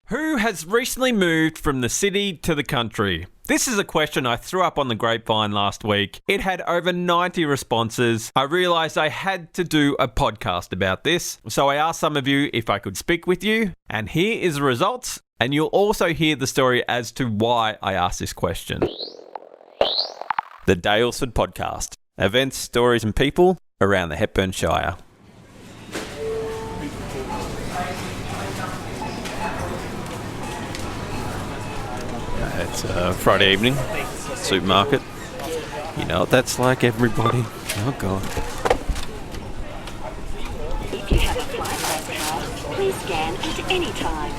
Who has recently moved from the city to the country? This is a question I threw up on the grapevine last week. It had over 90 responses. I realised I had to do a podcast about this, so I asked some of you if I could speak with you, and here is the results, and you'll also hear the story as to why I asked this question. The Daylesford Podcast. Events, stories and people around the Hepburn Shire. It's Friday evening, supermarket. You know what that's like, everybody. Oh, God. If you have a flight pass, please scan at any time.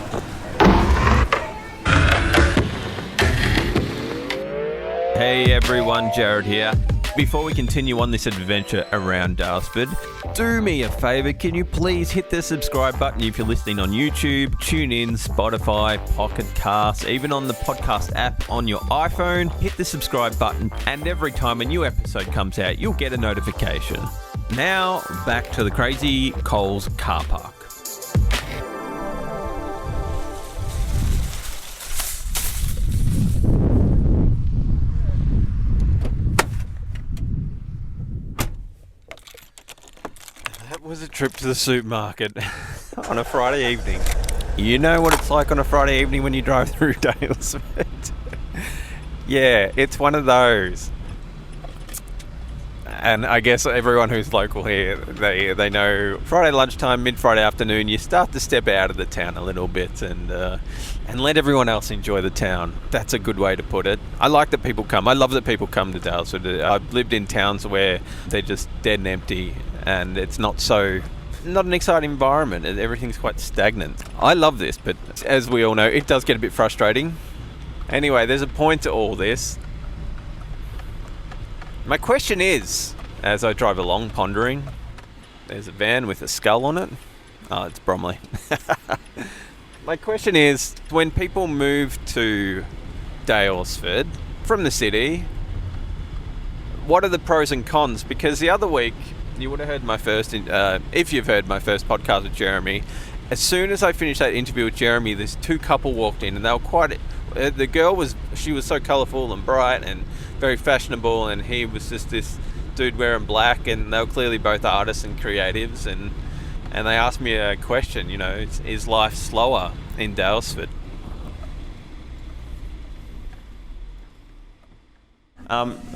Hey everyone, Jared here. Before we continue on this adventure around Daylesford, do me a favour, can you please hit the subscribe button if you're listening on YouTube, TuneIn, Spotify, Pocket Casts, even on the podcast app on your iPhone. Hit the subscribe button, and every time a new episode comes out, you'll get a notification. Now, back to the Crazy Coles car park. Was a trip to the supermarket on a Friday evening. You know what it's like on a Friday evening when you drive through Daylesford. Yeah, it's one of those. And I guess everyone who's local here, they know Friday lunchtime, mid-Friday afternoon, you start to step out of the town a little bit and let everyone else enjoy the town. That's a good way to put it. I like that people come. I love that people come to Daylesford. I've lived in towns where they're just dead and empty and it's not an exciting environment. Everything's quite stagnant. I love this, but as we all know, it does get a bit frustrating. Anyway, there's a point to all this. My question is, as I drive along pondering, there's a van with a skull on it. Oh, it's Bromley. My question is, when people move to Daylesford from the city, what are the pros and cons? Because the other week, you would have heard my first, if you've heard my first podcast with Jeremy, as soon as I finished that interview with Jeremy, this two couple walked in and they were quite, the girl was so colourful and bright and very fashionable, and he was just this dude wearing black, and they were clearly both artists and creatives, and they asked me a question, you know, is life slower in Daylesford?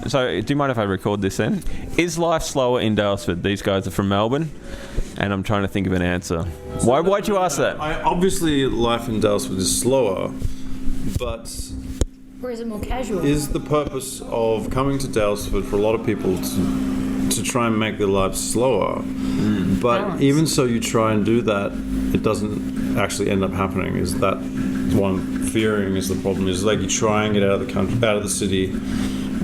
So do you mind if I record this then? Is life slower in Daylesford? These guys are from Melbourne, and I'm trying to think of an answer. Why'd you ask that? Obviously, life in Daylesford is slower, but... Or is it more casual? Is the purpose of coming to Daylesford for a lot of people to try and make their lives slower? But balance. Even so you try and do that, it doesn't actually end up happening. Is that one fearing is the problem? Is like you try and get out of the country, out of the city,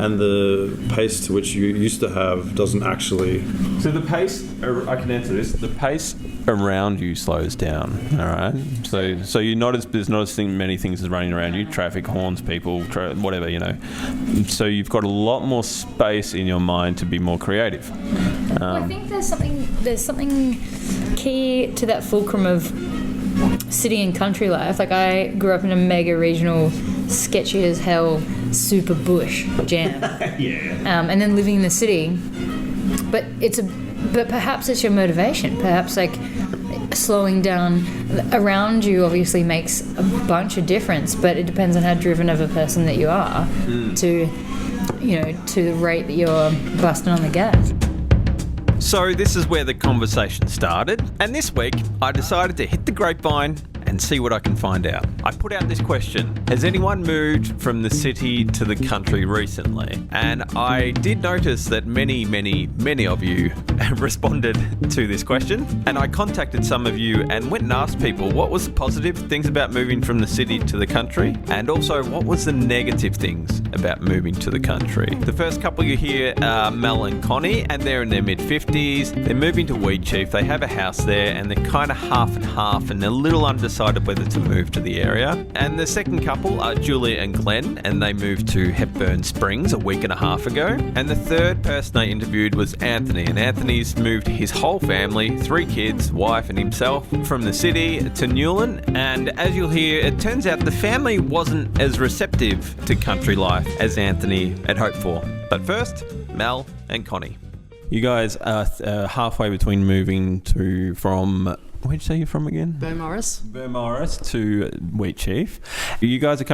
and the pace to which you used to have doesn't actually... So the pace, I can answer this, the pace around you slows down, all right? So there's not as many things as running around you, traffic, horns, people, whatever, you know. So you've got a lot more space in your mind to be more creative. Well, I think there's something key to that fulcrum of city and country life. Like, I grew up in a mega regional, sketchy as hell, super bush jam. Yeah. And then living in the city, but perhaps it's your motivation. Perhaps like slowing down around you obviously makes a bunch of difference, but it depends on how driven of a person that you are to the rate that you're busting on the gas. So this is where the conversation started, and this week I decided to hit the grapevine and see what I can find out. I put out this question: has anyone moved from the city to the country recently? And I did notice that many of you responded to this question, and I contacted some of you and went and asked people what was the positive things about moving from the city to the country, and also what was the negative things about moving to the country. The first couple you hear are Mel and Connie, and they're in their mid-50s. They're moving to Weed Chief. They have a house there, and they're kind of half and half, and they're a little undecided decided whether to move to the area. And the second couple are Julia and Glenn, and they moved to Hepburn Springs a week and a half ago. And the third person I interviewed was Anthony, and Anthony's moved his whole family, 3 kids, wife and himself, from the city to Newland. And as you'll hear, it turns out the family wasn't as receptive to country life as Anthony had hoped for. But first, Mel and Connie. You guys are halfway between moving from... Where'd you say you're from again? Beaumaris to Wheatsheaf. You guys are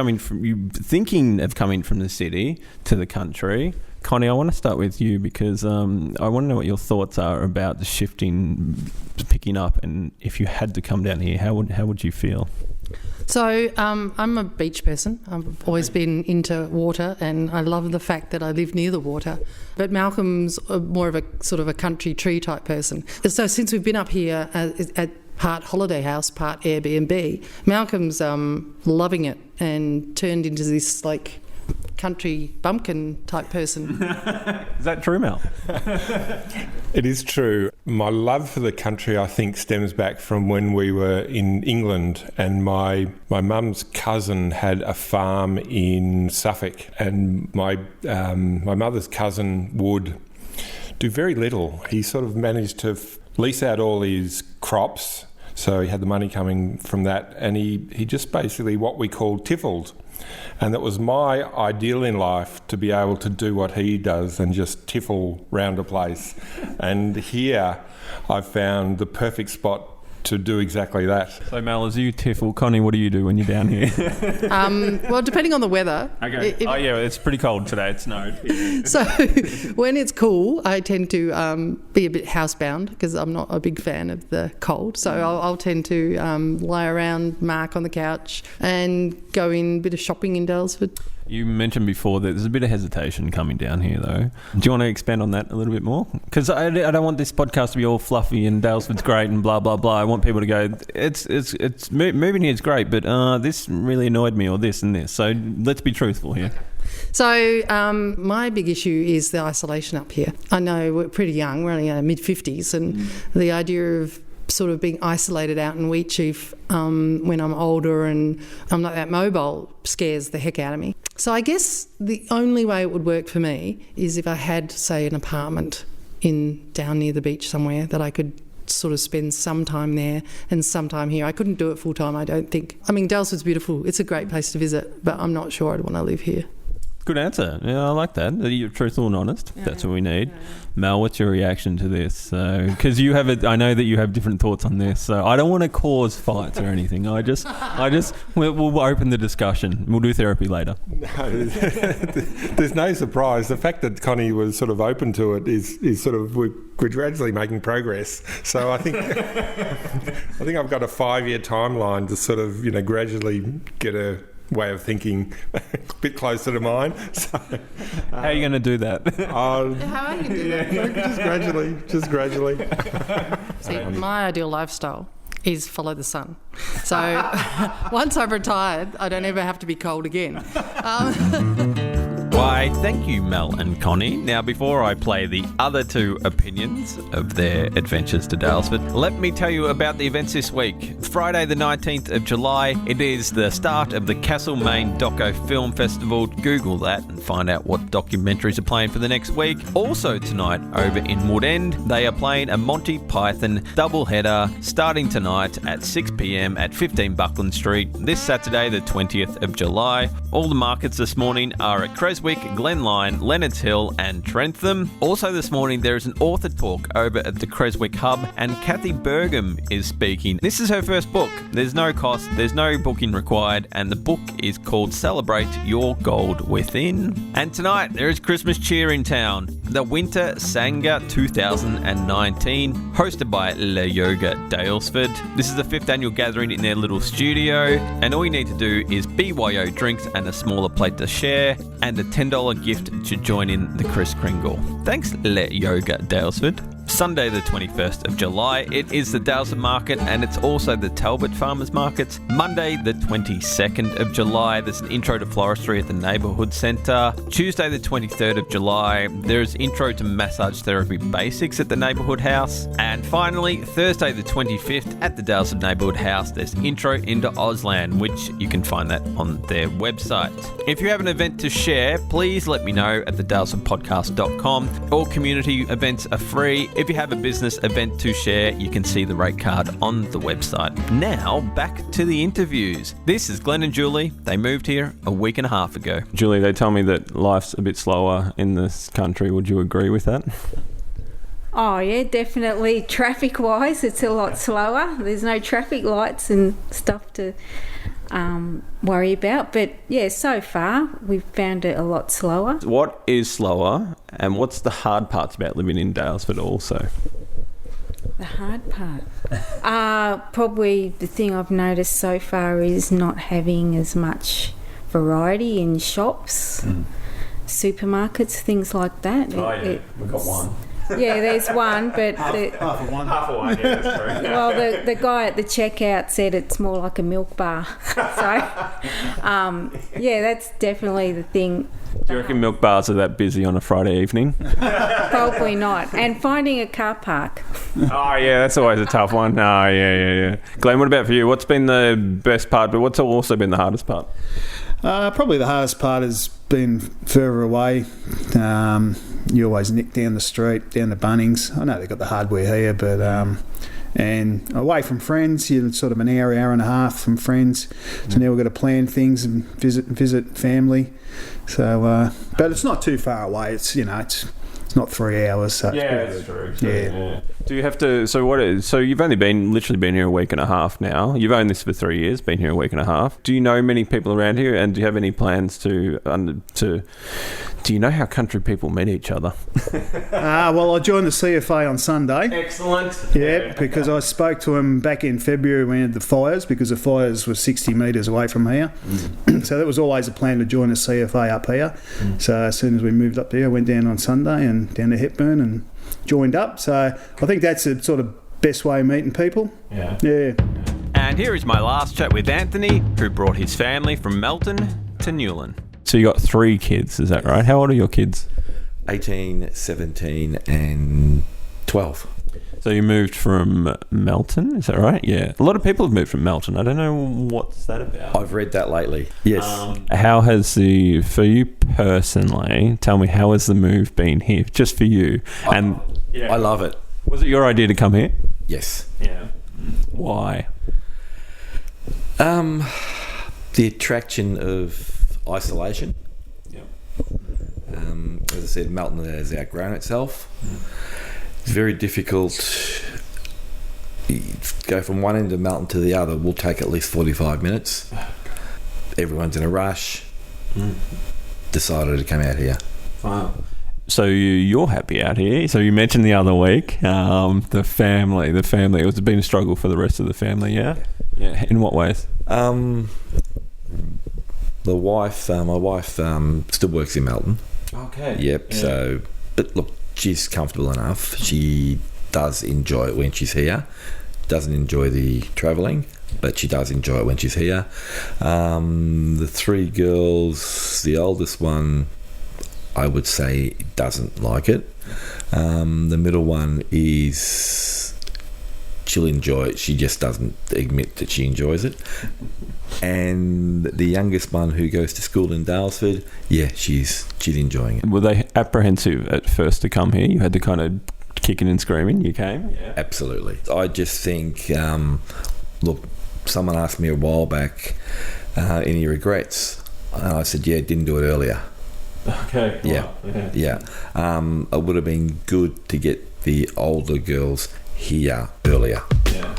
thinking of coming from the city to the country. Connie, I want to start with you because I want to know what your thoughts are about the shifting, picking up, and if you had to come down here, how would you feel? So I'm a beach person. I've always been into water, and I love the fact that I live near the water. But Malcolm's more of a sort of a country tree type person. So since we've been up here at part holiday house, part Airbnb, Malcolm's loving it and turned into this like country bumpkin type person. Is that true, Mel? It is true. My love for the country, I think, stems back from when we were in England, and my mum's cousin had a farm in Suffolk, and my mother's cousin would do very little. He sort of managed to lease out all his crops, so he had the money coming from that, and he just basically what we call tiffled. And that was my ideal in life, to be able to do what he does and just tiffle round a place. And here I've found the perfect spot to do exactly that. So Mel, as you tiffle, Connie, what do you do when you're down here? Well, depending on the weather. Okay. It's pretty cold today. It snowed. So when it's cool, I tend to be a bit housebound because I'm not a big fan of the cold. So I'll tend to lie around, mark on the couch, and go in a bit of shopping in Daylesford. You mentioned before that there's a bit of hesitation coming down here, though. Do you want to expand on that a little bit more? Because I don't want this podcast to be all fluffy and Daylesford's great and blah, blah, blah. I want people to go, it's moving here is great, but this really annoyed me, or this and this. So let's be truthful here. So my big issue is the isolation up here. I know we're pretty young, we're only in our mid-50s, and the idea of sort of being isolated out in Wheatsheaf when I'm older and I'm not that mobile scares the heck out of me. So I guess the only way it would work for me is if I had, say, an apartment down near the beach somewhere that I could sort of spend some time there and some time here. I couldn't do it full time, I don't think. I mean, Daylesford's beautiful. It's a great place to visit, but I'm not sure I'd want to live here. Good answer. Yeah, I like that. You're truthful and honest. Yeah, that's what we need. Yeah. Mel, what's your reaction to this? Because I know that you have different thoughts on this. So I don't want to cause fights or anything. We'll open the discussion. We'll do therapy later. No, there's no surprise. The fact that Connie was sort of open to it is sort of we're gradually making progress. So I think I've got a 5-year timeline to sort of gradually get a way of thinking a bit closer to mine. So, how are you going to do that? How are you going to do that? Just gradually. See, my ideal lifestyle is follow the sun. So once I've retired, I don't ever have to be cold again. Why, thank you, Mel and Connie. Now, before I play the other two opinions of their adventures to Daylesford, let me tell you about the events this week. Friday the 19th of July, it is the start of the Castlemaine Doco Film Festival. Google that and find out what documentaries are playing for the next week. Also tonight, over in Woodend, they are playing a Monty Python doubleheader starting tonight at 6 p.m. at 15 Buckland Street. This Saturday, the 20th of July. All the markets this morning are at Creswick, Glenline, Leonards Hill and Trentham. Also this morning there is an author talk over at the Creswick Hub, and Kathy Burgum is speaking. This is her first book. There's no cost, there's no booking required, and the book is called Celebrate Your Gold Within. And tonight there is Christmas cheer in town. The Winter Sangha 2019, hosted by Le Yoga Daylesford. This is the 5th annual gathering in their little studio, and all you need to do is BYO drinks and a smaller plate to share, and a $10 gift to join in the Kris Kringle. Thanks, Le Yoga Daylesford. Sunday the 21st of July, it is the Daylesford Market, and it's also the Talbot Farmers Markets. Monday the 22nd of July, there's an intro to floristry at the Neighbourhood Centre. Tuesday the 23rd of July, there's intro to massage therapy basics at the Neighbourhood House. And finally, Thursday the 25th at the Daylesford Neighbourhood House, there's intro into Auslan, which you can find that on their website. If you have an event to share, please let me know at thedaylesfordpodcast.com. All community events are free. If you have a business event to share, you can see the rate card on the website. Now, back to the interviews. This is Glenn and Julie. They moved here a week and a half ago. Julie, they tell me that life's a bit slower in this country. Would you agree with that? Oh yeah, definitely. Traffic wise, it's a lot slower. There's no traffic lights and stuff to worry about, but yeah, so far we've found it a lot slower. What is slower, and what's the hard parts about living in Daylesford also? The hard part? Probably the thing I've noticed so far is not having as much variety in shops, supermarkets, things like that. We've got one. Yeah, there's one, but Half of one, yeah, that's true. well, the guy at the checkout said it's more like a milk bar. So, yeah, that's definitely the thing. Do you reckon milk bars are that busy on a Friday evening? Probably not. And finding a car park. Oh, yeah, that's always a tough one. Oh, yeah. Glenn, what about for you? What's been the best part, but what's also been the hardest part? Probably the hardest part has been further away. You always nick down the street, down the Bunnings. I know they've got the hardware here, but and away from friends, you're sort of an hour and a half from friends. So now we've got to plan things and visit family. So, but it's not too far away. It's it's not 3 hours. So That's true. Yeah. Do you have to? So you've only literally been here a week and a half now. You've owned this for 3 years. Been here a week and a half. Do you know many people around here? And do you have any plans to? Do you know how country people meet each other? Well, I joined the CFA on Sunday. Excellent. Yeah, because I spoke to him back in February when we had the fires, because the fires were 60 metres away from here. So that was always a plan to join the CFA up here. So as soon as we moved up there, I went down on Sunday and down to Hepburn and joined up. So I think that's the sort of best way of meeting people. Yeah. And here is my last chat with Anthony, who brought his family from Melton to Newland. So you got 3 kids, is that right? How old are your kids? 18, 17 and 12. So you moved from Melton, is that right? Yeah. A lot of people have moved from Melton. I don't know what's that about. I've read that lately. Yes. How has for you personally, tell me, how has the move been here, just for you? I love it. Was it your idea to come here? Yes. Yeah. Why? The attraction of isolation. As I said, Melton has outgrown itself. It's very difficult. You go from one end of Melton to the other will take at least 45 minutes. Everyone's in a rush. Decided to come out here. Wow. So you're happy out here. So you mentioned the other week, the family. It's been a struggle for the rest of the family, yeah? Yeah. In what ways? My wife still works in Melton. Okay. Yep. Yeah. So, but look, she's comfortable enough. She does enjoy it when she's here. Doesn't enjoy the travelling, but she does enjoy it when she's here. The 3 girls, the oldest one, I would say, doesn't like it. The middle one she'll enjoy it. She just doesn't admit that she enjoys it. And the youngest one, who goes to school in Daylesford, yeah, she's enjoying it. Were they apprehensive at first to come here? You had to kind of kicking and screaming. You came? Yeah. Absolutely. I just think, look, someone asked me a while back, any regrets? And I said, yeah, didn't do it earlier. Okay. Yeah. Wow. Yeah. It would have been good to get the older girls here earlier. Yeah.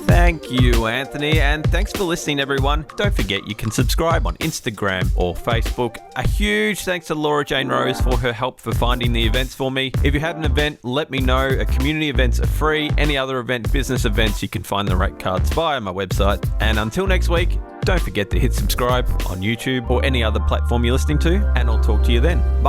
Thank you, Anthony, and thanks for listening, everyone. Don't forget you can subscribe on Instagram or Facebook. A huge thanks to Laura Jane Rose for her help for finding the events for me. If you had an event, let me know. Community events are free. Any other event, business events, you can find the rate cards via my website. And until next week, don't forget to hit subscribe on YouTube or any other platform you're listening to, and I'll talk to you then. Bye.